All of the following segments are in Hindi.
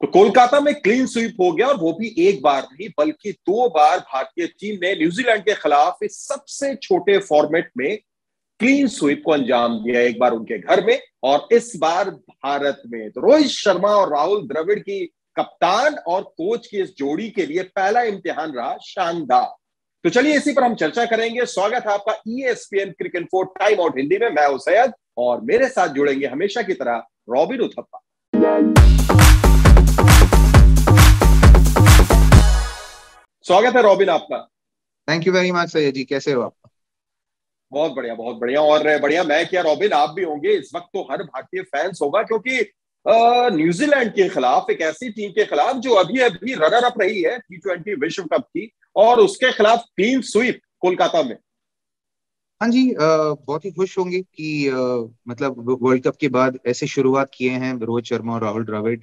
तो कोलकाता में क्लीन स्वीप हो गया और वो भी एक बार नहीं बल्कि दो बार भारतीय टीम ने न्यूजीलैंड के खिलाफ इस सबसे छोटे फॉर्मेट में क्लीन स्वीप को अंजाम दिया। एक बार उनके घर में और इस बार भारत में। तो रोहित शर्मा और राहुल द्रविड़ की कप्तान और कोच की इस जोड़ी के लिए पहला इम्तिहान रहा शानदार। तो चलिए इसी पर हम चर्चा करेंगे। स्वागत है आपका ESPN cricket info time out Hindi में। मैं हूं सैयद और मेरे साथ जुड़ेंगे हमेशा की तरह रॉबिन उथप्पा। स्वागत है रॉबिन आपका। Thank you very much Syed ji, कैसे हो आप? बहुत बढ़िया बहुत बढ़िया। और बढ़िया मैं क्या रॉबिन आप भी होंगे। इस वक्त तो हर भारतीय फैंस होगा क्योंकि न्यूजीलैंड के खिलाफ एक ऐसी टीम के खिलाफ जो अभी अभी रनर अप रही है T20 विश्व कप की और उसके खिलाफ क्लीन स्वीप कोलकाता में। हाँ जी, बहुत ही खुश होंगे कि मतलब वर्ल्ड कप के बाद ऐसे शुरुआत किए हैं रोहित शर्मा और राहुल द्रविड़,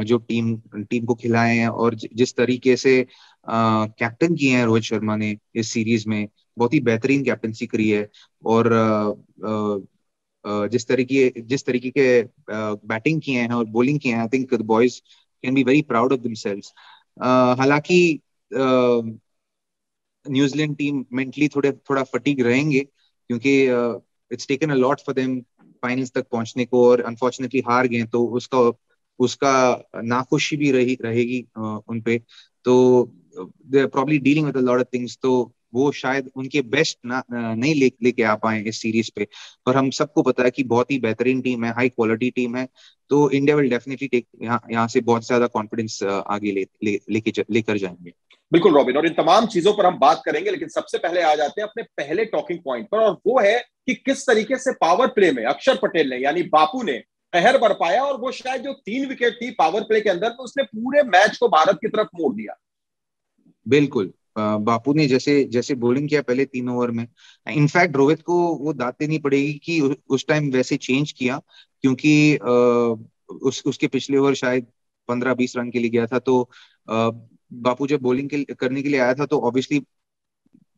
जो टीम टीम को खिलाए हैं और जिस तरीके से कैप्टन किए हैं रोहित शर्मा ने इस सीरीज में, बहुत ही बेहतरीन कैप्टनसी करी है। और जिस तरीके के बैटिंग किए हैं और बॉलिंग किए हैं, I think the boys can be very proud of themselves. हालांकि न्यूजीलैंड टीम मेंटली थोड़ा फटीग रहेंगे क्योंकि it's taken a lot for them finals तक पहुंचने को, और अनफॉर्चुनेटली हार गए तो उसका उसका नाखुशी भी रहेगी उन पे। तो they are probably dealing with a lot of things, तो वो शायद उनके बेस्ट नहीं लेके आ पाए इस सीरीज पे। पर हम सबको पता है कि बहुत ही बेहतरीन टीम है, हाई क्वालिटी टीम है। तो इंडिया विल डेफिनेटली टेक यहाँ से बहुत ज्यादा कॉन्फिडेंस आगे लेकर जाएंगे। बिल्कुल रॉबिन, और इन तमाम चीजों पर हम बात करेंगे, लेकिन सबसे पहले आ जाते हैं अपने पहले टॉकिंग पॉइंट पर, और वो है कि किस तरीके से पावर प्ले में अक्षर पटेल ने यानी बापू ने कहर बरपाया। और वो शायद जो 3 विकेट थी पावर प्ले के अंदर, तो उसने पूरे मैच को भारत की तरफ मोड़ दिया। बिल्कुल, बापू ने जैसे जैसे बॉलिंग किया पहले 3 ओवर में, इनफैक्ट रोहित को वो दाद देनी पड़ेगी कि उस टाइम वैसे चेंज किया, क्योंकि उसके पिछले ओवर शायद 15-20 रन के लिए गया था। तो बापू जब बॉलिंग करने के लिए आया था तो ऑब्वियसली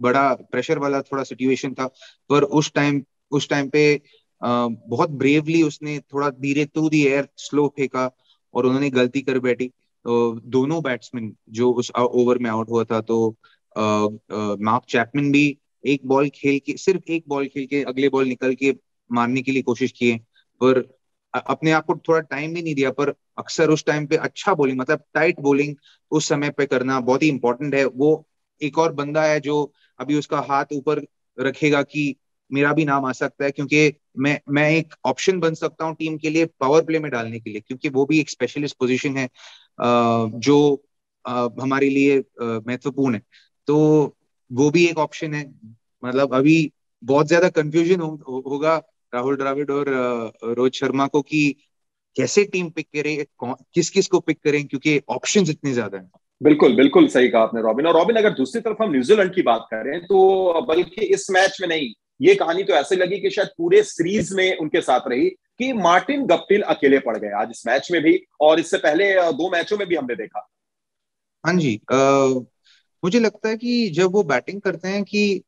बड़ा प्रेशर वाला थोड़ा सिचुएशन था। पर उस टाइम पे बहुत ब्रेवली उसने थोड़ा धीरे टू दी एयर स्लो फेंका और उन्होंने गलती कर बैठी। तो दोनों बैट्समैन जो उस ओवर में आउट हुआ था, तो मार्क चैपमैन भी सिर्फ एक बॉल खेल के अगले बॉल निकल के मारने के लिए कोशिश किए, पर अपने आप को थोड़ा टाइम भी नहीं दिया। पर अक्सर उस टाइम पे अच्छा बॉलिंग, मतलब टाइट बॉलिंग उस समय पे करना बहुत ही इंपॉर्टेंट है। वो एक और बंदा है जो अभी उसका हाथ ऊपर रखेगा कि मेरा भी नाम आ सकता है, क्योंकि मैं एक ऑप्शन बन सकता हूँ टीम के लिए पावर प्ले में डालने के लिए, क्योंकि वो भी एक स्पेशलिस्ट पोजीशन है जो हमारे लिए महत्वपूर्ण है। तो वो भी एक ऑप्शन है। मतलब अभी बहुत ज्यादा कंफ्यूजन होगा राहुल द्रविड़ और रोहित शर्मा को कि कैसे टीम पिक करें, किस किस को पिक करें, क्योंकि ऑप्शंस इतने ज्यादा हैं। बिल्कुल बिल्कुल सही कहा आपने रॉबिन। और रॉबिन, अगर दूसरी तरफ हम न्यूजीलैंड की बात करें तो बल्कि इस मैच में नहीं, ये कहानी तो ऐसे लगी कि शायद पूरे सीरीज में उनके साथ रही कि मार्टिन गप्टिल अकेले पड़ गए आज इस मैच में भी, और इससे पहले 2 मैचों में भी हमने देखा। हाँ जी, मुझे लगता है कि जब वो बैटिंग करते हैं कि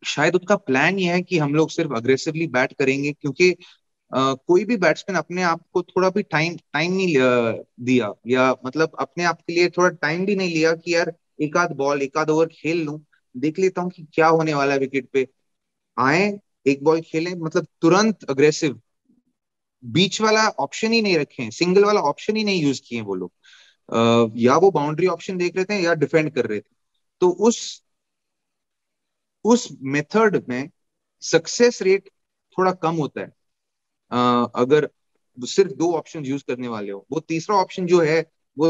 शायद उनका प्लान ये है कि हम लोग सिर्फ अग्रेसिवली बैट करेंगे, क्योंकि कोई भी बैट्समैन अपने आप को थोड़ा भी टाइम टाइम नहीं दिया, या मतलब अपने आप के लिए थोड़ा टाइम भी नहीं लिया कि यार एक आध ओवर खेल लूं, देख लेता हूँ कि क्या होने वाला है विकेट पे। आए, एक बॉल खेलें, मतलब तुरंत अग्रेसिव, बीच वाला ऑप्शन ही नहीं रखे, सिंगल वाला ऑप्शन ही नहीं यूज किए वो लोग। या वो बाउंड्री ऑप्शन देख रहे थे या डिफेंड कर रहे थे। तो उस मेथड में सक्सेस रेट थोड़ा कम होता है। अगर सिर्फ 2 ऑप्शन यूज करने वाले हो, वो तीसरा ऑप्शन जो है वो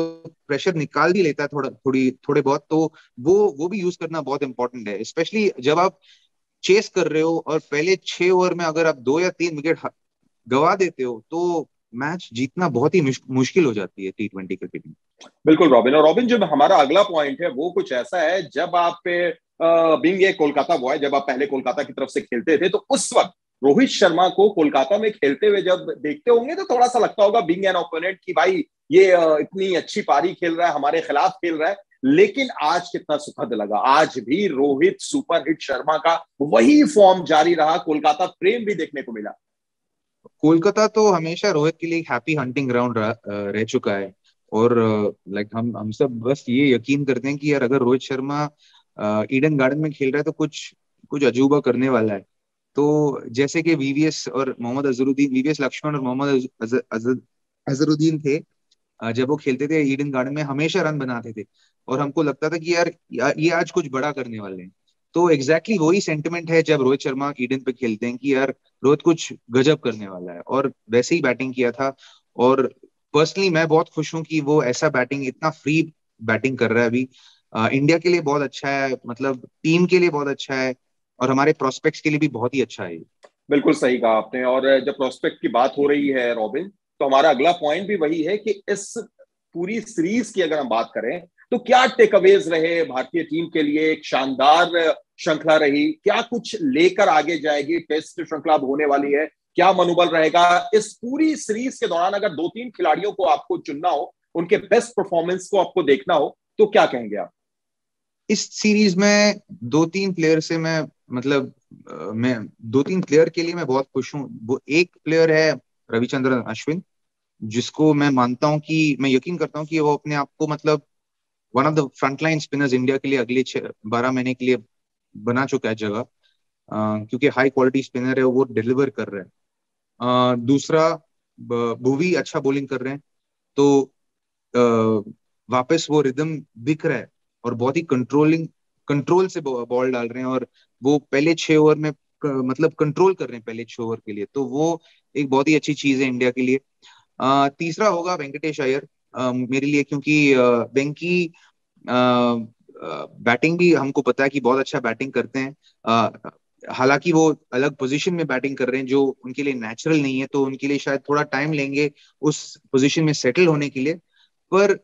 प्रेशर निकाल भी लेता है थोड़े बहुत। तो वो भी यूज करना बहुत इंपॉर्टेंट है, स्पेशली जब आप चेस कर रहे हो और पहले 6 ओवर में अगर आप 2 या 3 विकेट गवा देते हो तो मैच जीतना बहुत ही मुश्किल हो जाती है T20 क्रिकेट में। बिल्कुल रॉबिन। और रॉबिन, जो हमारा अगला पॉइंट है वो कुछ ऐसा है, जब आप बीइंग ए कोलकाता बॉय, जब आप पहले कोलकाता की तरफ से खेलते थे, तो उस वक्त रोहित शर्मा को कोलकाता में खेलते हुए जब देखते होंगे तो थोड़ा सा लगता होगा बीइंग एन ओपोनेंट कि भाई ये इतनी अच्छी पारी खेल रहा है, हमारे खिलाफ खेल रहा है। लेकिन आज कितना सुखद लगा, आज भी रोहित सुपर हिट शर्मा का वही फॉर्म जारी रहा, कोलकाता प्रेम भी देखने को मिला। कोलकाता तो हमेशा रोहित के लिए हैप्पी हंटिंग ग्राउंड रह चुका है। और लाइक हम सब बस ये यकीन करते हैं कि यार अगर रोहित शर्मा ईडन गार्डन में खेल रहा है तो कुछ कुछ अजूबा करने वाला है। तो जैसे कि वीवीएस और मोहम्मद अजहरुद्दीन, वीवीएस लक्ष्मण और मोहम्मद अजहरुद्दीन थे, जब वो खेलते थे ईडन गार्डन में हमेशा रन बनाते थे, और हमको लगता था कि यार ये आज कुछ बड़ा करने वाले हैं। तो एग्जैक्टली वही सेंटिमेंट है जब रोहित शर्मा ईडन पे खेलते हैं कि यार रोहित कुछ गजब करने वाला है, और वैसे ही बैटिंग किया था। और पर्सनली मैं बहुत खुश हूं कि वो ऐसा बैटिंग, इतना फ्री बैटिंग कर रहा है अभी। इंडिया के लिए बहुत अच्छा है, मतलब टीम के लिए बहुत अच्छा है, और हमारे प्रोस्पेक्ट्स के लिए भी बहुत ही अच्छा है। बिल्कुल सही कहा आपने। और जब प्रोस्पेक्ट की बात हो रही है रॉबिन, तो हमारा अगला पॉइंट भी वही है कि इस पूरी सीरीज की अगर हम बात करें तो क्या टेक अवेज रहे भारतीय टीम के लिए। एक शानदार श्रृंखला रही, क्या कुछ लेकर आगे जाएगी, टेस्ट श्रृंखला अब होने वाली है, क्या मनोबल रहेगा इस पूरी सीरीज के दौरान। अगर दो तीन खिलाड़ियों को आपको चुनना हो, उनके बेस्ट परफॉर्मेंस को आपको देखना हो, तो क्या कहेंगे आप? इस सीरीज में दो तीन प्लेयर से मैं, मतलब मैं दो तीन प्लेयर के लिए मैं बहुत खुश हूँ। वो एक प्लेयर है रविचंद्रन अश्विन, जिसको मैं मानता हूँ कि, मैं यकीन करता हूँ कि वो अपने आप को, मतलब one of the frontline spinners India के लिए अगले 12 महीने के लिए बना चुका है जगह। क्योंकि हाई क्वालिटी स्पिनर है, वो डिलीवर कर रहे हैं। दूसरा, भुवी अच्छा बॉलिंग कर रहे हैं, तो वापस वो रिदम दिख रहा है, और बहुत ही कंट्रोल से बॉल डाल रहे हैं, और वो पहले 6 ओवर में मतलब कंट्रोल कर रहे हैं पहले 6 ओवर के लिए, तो वो एक बहुत ही अच्छी चीज है इंडिया के लिए। तीसरा होगा वेंकटेश अय्यर मेरे लिए, क्योंकि वेंकी बैटिंग भी हमको पता है कि बहुत अच्छा बैटिंग करते हैं। हालांकि वो अलग पोजीशन में बैटिंग कर रहे हैं जो उनके लिए नेचुरल नहीं है, तो उनके लिए शायद थोड़ा टाइम लेंगे उस पोजीशन में सेटल होने के लिए। पर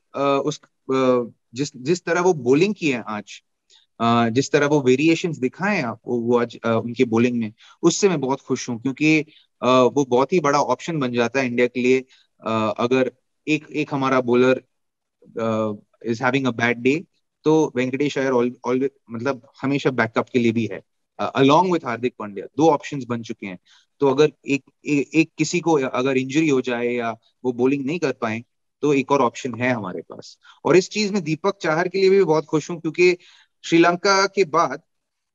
जिस जिस तरह वो बॉलिंग की है आज, जिस तरह वो वेरिएशंस दिखाए हैं आपको वो आज उनके बॉलिंग में, उससे मैं बहुत खुश हूँ, क्योंकि वो बहुत ही बड़ा ऑप्शन बन जाता है इंडिया के लिए। अगर एक एक हमारा bowler is having a bad day, तो वेंकटेश अय्यर ऑलवेज, मतलब हमेशा बैकअप के लिए भी है, अलोंग विथ हार्दिक पांड्या, दो ऑप्शंस बन चुके हैं। तो अगर एक किसी को अगर इंजरी हो जाए या वो बॉलिंग नहीं कर पाए, तो एक और ऑप्शन है हमारे पास। और इस चीज में दीपक चाहर के लिए भी बहुत खुश हूं, क्योंकि श्रीलंका के बाद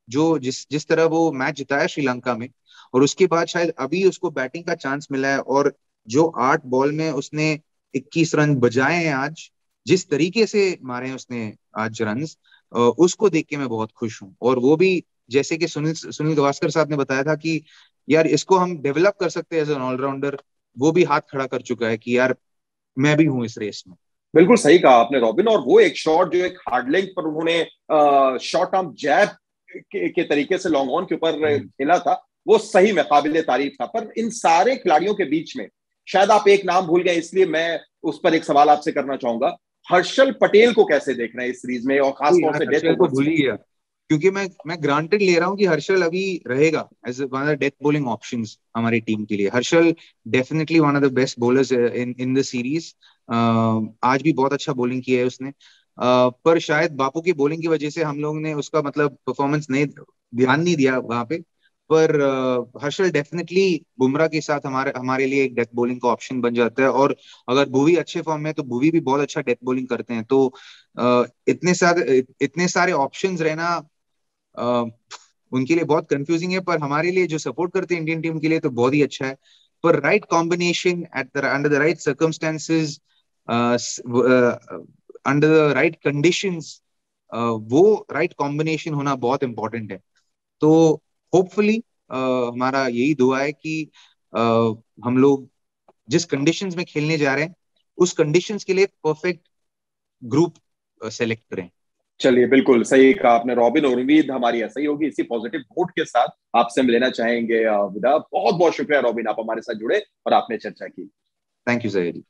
जो जिस जिस तरह वो मैच जिताया श्रीलंका में, और उसके बाद शायद अभी उसको बैटिंग का चांस मिला है, और जो 8 बॉल में उसने 21 रन बजाए हैं आज, जिस तरीके से मारे हैं उसने आज रन्स, उसको देख के मैं बहुत खुश हूँ। और वो भी, जैसे कि सुनील सुनील गावस्कर साहब ने बताया था कि यार इसको हम डेवलप कर सकते हैं एज एन ऑलराउंडर, वो भी हाथ खड़ा कर चुका है कि यार मैं भी हूँ इस रेस में। बिल्कुल सही कहा आपने रॉबिन। और वो एक शॉट जो एक हार्ड लेग पर उन्होंने शॉर्ट आर्म जैब के तरीके से लॉन्ग ऑन के ऊपर खेला था, वो सही में काबिले तारीफ था। पर इन सारे खिलाड़ियों के बीच में शायद आप एक नाम भूल गए, इसलिए मैं उस पर एक सवाल आपसे करना चाहूंगा। हर्षल पटेल को कैसे देख रहे हैं इस सीरीज में, और खासतौर यार से डेथ हर्षल को ओवर्स भूल में? ही गया, क्योंकि मैं ग्रांटेड ले रहा हूँ कि हर्षल अभी रहेगा as one of the death bowling options हमारी टीम के लिए। Harshal definitely one of the best bowlers in the series. आज भी बहुत अच्छा बॉलिंग किया है उसने। पर शायद बापू की बॉलिंग की वजह से हम लोग ने उसका, मतलब परफॉर्मेंस नहीं, ध्यान नहीं दिया वहां पे। पर हर्षल डेफिनेटली बुमराह के साथ हमारे हमारे लिए एक डेथ बॉलिंग का ऑप्शन बन जाता है। और अगर भुवी अच्छे फॉर्म में है, तो भुवी भी बहुत अच्छा डेथ बॉलिंग करते हैं। तो इतने सारे ऑप्शंस रहना अ, उनके लिए बहुत कंफ्यूजिंग है, पर हमारे लिए जो सपोर्ट करते हैं इंडियन टीम के लिए तो बहुत ही अच्छा है। पर right combination at the under the right circumstances, under the right conditions, वो राइट कॉम्बिनेशन होना बहुत इंपॉर्टेंट है। तो होपफुली हमारा यही दुआ है कि अ, हम लोग जिस कंडीशंस में खेलने जा रहे हैं, उस कंडीशंस के लिए परफेक्ट ग्रुप सेलेक्ट करें। चलिए, बिल्कुल सही कहा आपने रॉबिन, और उम्मीद हमारी ऐसा ही होगी। इसी पॉजिटिव नोट के साथ आपसे हम लेना चाहेंगे विदा। बहुत बहुत शुक्रिया रॉबिन, आप हमारे साथ जुड़े और आपने चर्चा की। Thank you sir.